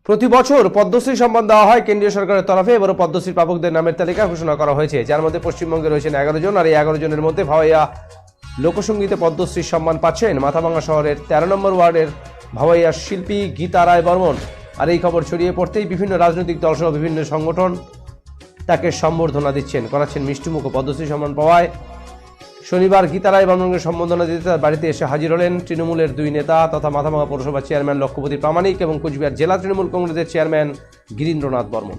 প্রতি বছর পদ্মশ্রী সম্মান দেওয়া হয় কেন্দ্রীয় সরকারের তরফে। এবারও পদ্মশ্রী প্রাপকদের নামের তালিকা ঘোষণা করা হয়েছে, যার মধ্যে পশ্চিমবঙ্গে রয়েছেন 11 জন। আর এই 11 জনের মধ্যে ভাওয়াইয়া লোকসঙ্গীতে পদ্মশ্রীর সম্মান পাচ্ছেন মাথাভাঙা শহরের 13 নম্বর ওয়ার্ডের ভাওয়াইয়া শিল্পী গীতা রায় বর্মন। আর এই খবর ছড়িয়ে পড়তেই বিভিন্ন রাজনৈতিক দলসহ বিভিন্ন সংগঠন তাকে সম্বর্ধনা করাচ্ছেন মিষ্টিমুখ। পদ্মশ্রী সম্মান পাওয়ায় শনিবার গীতা রায় বর্মনকে সম্বর্ধনা দিতে তার বাড়িতে এসে হাজির হলেন তৃণমূলের দুই নেতা তথা মাথাভাঙা পৌরসভার চেয়ারম্যান লক্ষ্যপতি প্রামাণিক এবং কোচবিহার জেলা তৃণমূল কংগ্রেসের চেয়ারম্যান গিরীন্দ্রনাথ বর্মন।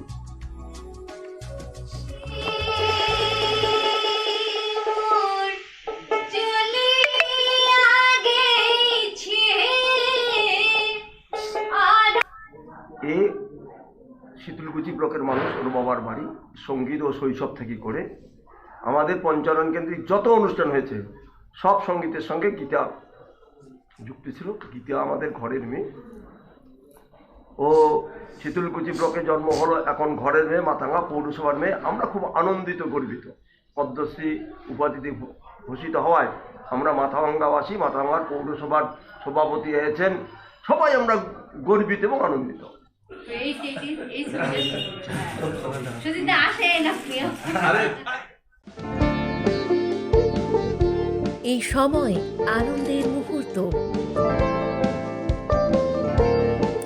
এ শীতলকুচি ব্লকের মানুষ, ওর বাবার বাড়ি সঙ্গীত ও শৈশব থেকে করে আমাদের পঞ্চানন কেন্দ্রিক যত অনুষ্ঠান হয়েছে সব সঙ্গীতের সঙ্গে গীতা যুক্ত ছিল। গীতা আমাদের ঘরের মেয়ে, ও শীতলকুচি ব্লকে জন্ম হলো, এখন ঘরের মেয়ে, মাথাভাঙা পৌরসভার মেয়ে। আমরা খুব আনন্দিত, গর্বিত। পদ্মশ্রী উপাধিতে ভূষিত হওয়ায় আমরা মাথাভাঙাবাসী, মাথাভাঙার পৌরসভার সভাপতি হয়েছেন, সবাই আমরা গর্বিত এবং আনন্দিত। এই সময় আনন্দের মুহূর্ত,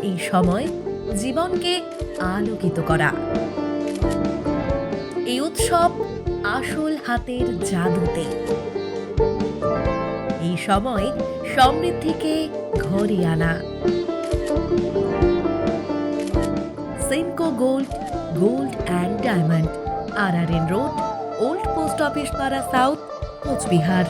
এই সময় জীবনকে আলোকিত করা। এই উৎসব আসল হাতের জাদুতে। এই সময় সমৃদ্ধিকে ঘরে আনা। Senco gold, gold and diamond, RRN road, old post office পাড়া সাউথ, কোচবিহার।